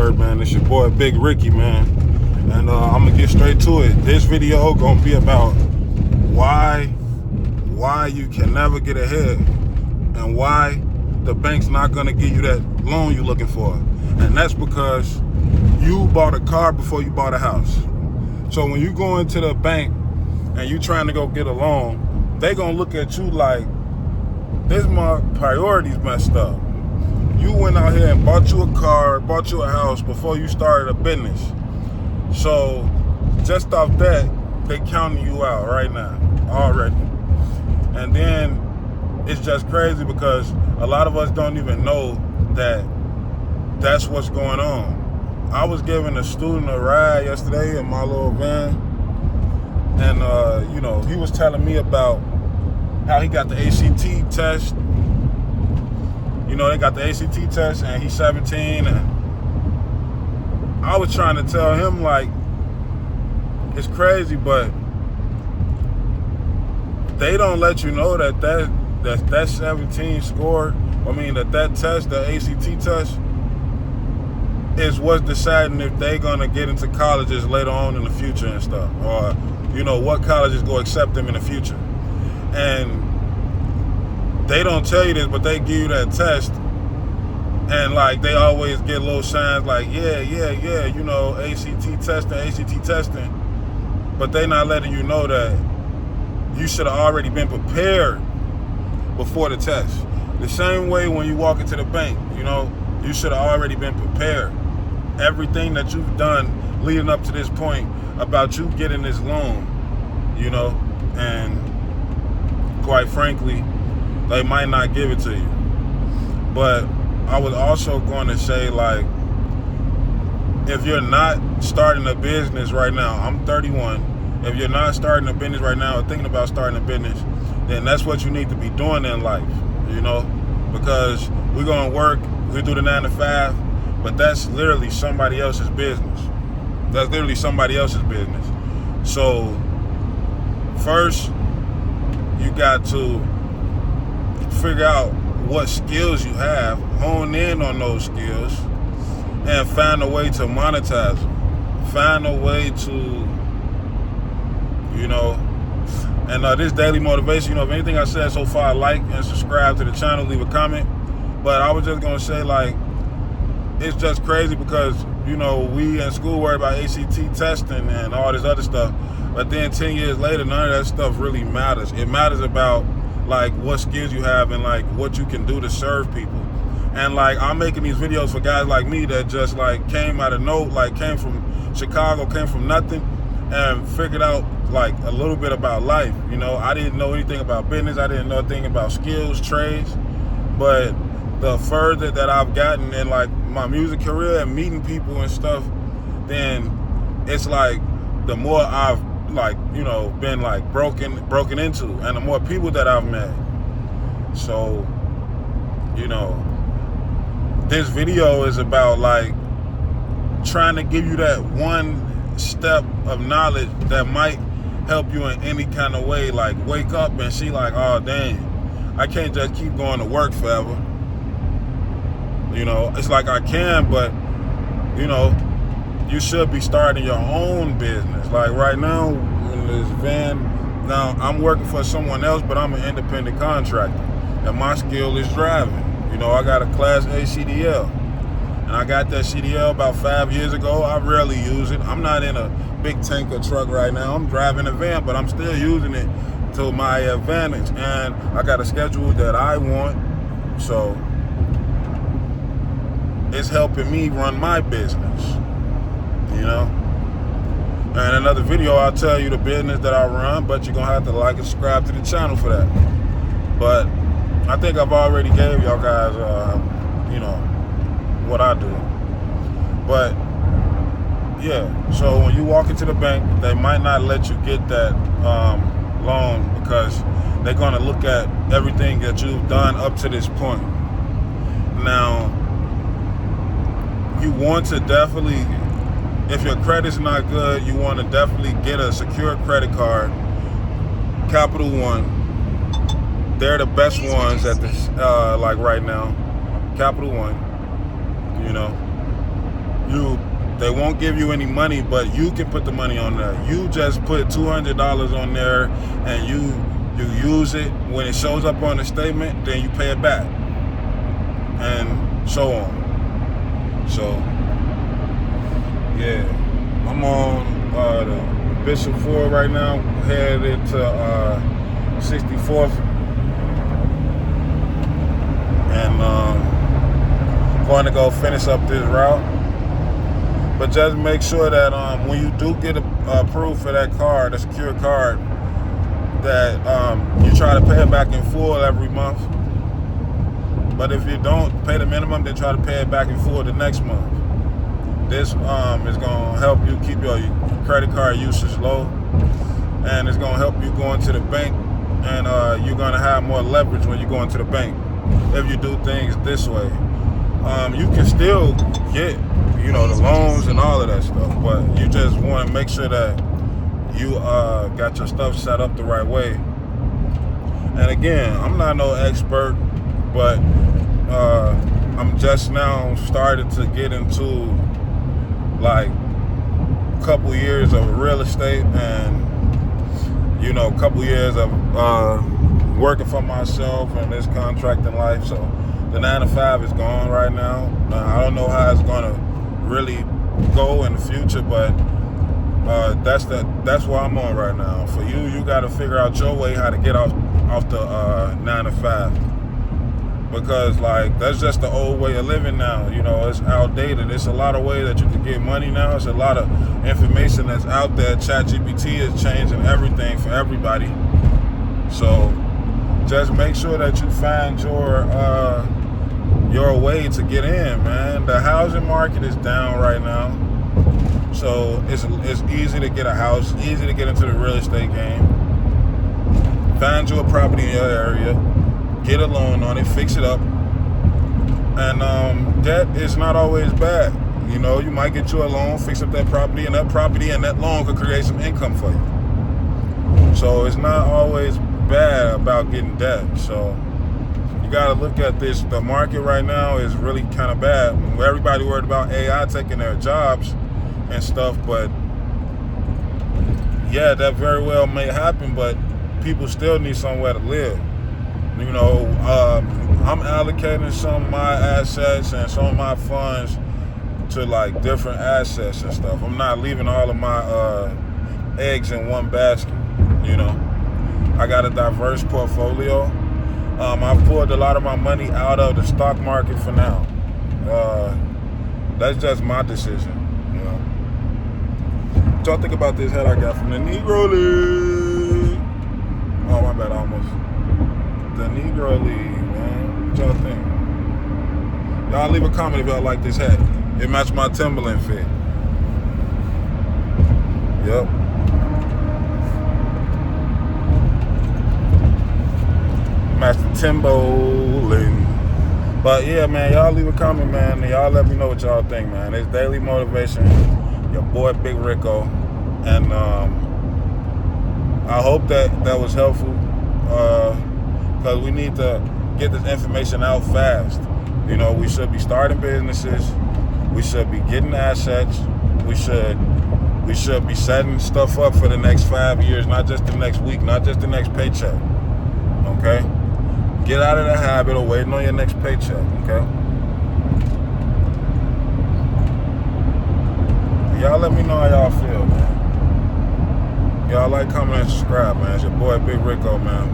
word, man? It's your boy Big Ricky, man, and I'm gonna get straight to it. This video gonna be about why you can never get ahead and why the bank's not gonna give you that loan you're looking for, and that's because you bought a car before you bought a house. So when you go into the bank and you trying to go get a loan, they gonna look at you like, this my priorities messed up. You went out here and bought you a car, bought you a house before you started a business. So just off that, they counting you out right now, already. And then it's just crazy because a lot of us don't even know that that's what's going on. I was giving a student a ride yesterday in my little van, and he was telling me about how he got the ACT test. They got the ACT test, and he's 17, and I was trying to tell him, like, it's crazy, but they don't let you know that 17 score, that test, the ACT test, is what's deciding if they're gonna get into colleges later on in the future and stuff, or what colleges go accept them in the future. And they don't tell you this, but they give you that test, and like they always get little signs like ACT testing, but they not letting you know that you should have already been prepared before the test. The same way when you walk into the bank, you should have already been prepared. Everything that you've done leading up to this point about you getting this loan, and quite frankly, they might not give it to you. But I was also going to say, like, if you're not starting a business right now, I'm 31. If you're not starting a business right now or thinking about starting a business, then that's what you need to be doing in life, because we're going to work, we do the 9 to 5, but that's literally somebody else's business. That's literally somebody else's business. So first, you got to figure out what skills you have, hone in on those skills, and find a way to monetize them. Find a way to, and this daily motivation, if anything I said so far, like and subscribe to the channel, leave a comment. But I was just gonna say, like, it's just crazy because, we in school worry about ACT testing and all this other stuff, but then 10 years later, none of that stuff really matters. It matters about, like, what skills you have and, like, what you can do to serve people. And, like, I'm making these videos for guys like me that just, like, came out of came from Chicago, came from nothing, and figured out, like, a little bit about life. I didn't know anything about business. I didn't know anything about skills, trades. But the further that I've gotten in, like, my music career and meeting people and stuff, then it's like the more I've, like, been, like, broken into, and the more people that I've met. So, this video is about, like, trying to give you that one step of knowledge that might help you in any kind of way. Like, wake up and see, like, oh dang, I can't just keep going to work forever. It's like I can, but you should be starting your own business. Like right now in this van, now I'm working for someone else, but I'm an independent contractor, and my skill is driving. I got a Class A CDL, and I got that CDL about 5 years ago. I rarely use it. I'm not in a big tanker truck right now. I'm driving a van, but I'm still using it to my advantage, and I got a schedule that I want, so it's helping me run my business, And another video, I'll tell you the business that I run, but you're going to have to like and subscribe to the channel for that. But I think I've already gave y'all guys, what I do. But, yeah, so when you walk into the bank, they might not let you get that loan because they're going to look at everything that you've done up to this point. Now, you want to definitely, if your credit's not good, you want to definitely get a secure credit card. Capital One, they're the best ones at this, like right now. Capital One, you They won't give you any money, but you can put the money on there. You just put $200 on there, and you use it. When it shows up on the statement, then you pay it back, and so on. So, yeah, I'm on the Bishop Ford right now, headed to 64th, and going to go finish up this route. But just make sure that when you do get approved for that card, the secure card, that you try to pay it back in full every month. But if you don't pay the minimum, then try to pay it back in full the next month. This is going to help you keep your credit card usage low, and it's going to help you go into the bank, and you're going to have more leverage when you go into the bank if you do things this way. You can still get, the loans and all of that stuff, but you just want to make sure that you got your stuff set up the right way. And again, I'm not no expert, but I'm just now starting to get into like a couple years of real estate, and a couple years of working for myself and this contracting life. So the 9-to-5 is gone right now. I don't know how it's gonna really go in the future, but that's what I'm on right now. For you got to figure out your way how to get off the 9-to-5, because that's just the old way of living now. It's outdated. It's a lot of ways that you can get money now. It's a lot of information that's out there. ChatGPT is changing everything for everybody. So just make sure that you find your way to get in, man. The housing market is down right now, so it's easy to get a house, easy to get into the real estate game. Find you a property in your area, get a loan on it, fix it up, and debt is not always bad. You might get you a loan, fix up that property, and that loan could create some income for you. So it's not always bad about getting debt. So you got to look at this. The market right now is really kind of bad. Everybody worried about AI taking their jobs and stuff, but yeah, that very well may happen, but people still need somewhere to live. I'm allocating some of my assets and some of my funds to different assets and stuff. I'm not leaving all of my eggs in one basket. I got a diverse portfolio. I've pulled a lot of my money out of the stock market for now. That's just my decision. What y'all think about this hat I got from the Negro League? Oh, my bad, almost. The Negro League, man. What y'all think? Y'all leave a comment if y'all like this hat. It matched my Timberland fit. Yep. Matched the Timberland. But yeah, man, y'all leave a comment, man. Y'all let me know what y'all think, man. It's Daily Motivation. Your boy, Big Rico. And I hope that was helpful, because we need to get this information out fast. We should be starting businesses. We should be getting assets. We should be setting stuff up for the next 5 years, not just the next week, not just the next paycheck. Okay? Get out of the habit of waiting on your next paycheck. Okay? Y'all let me know how y'all feel, man. Y'all like, comment, and subscribe, man. It's your boy, Big Rico, man.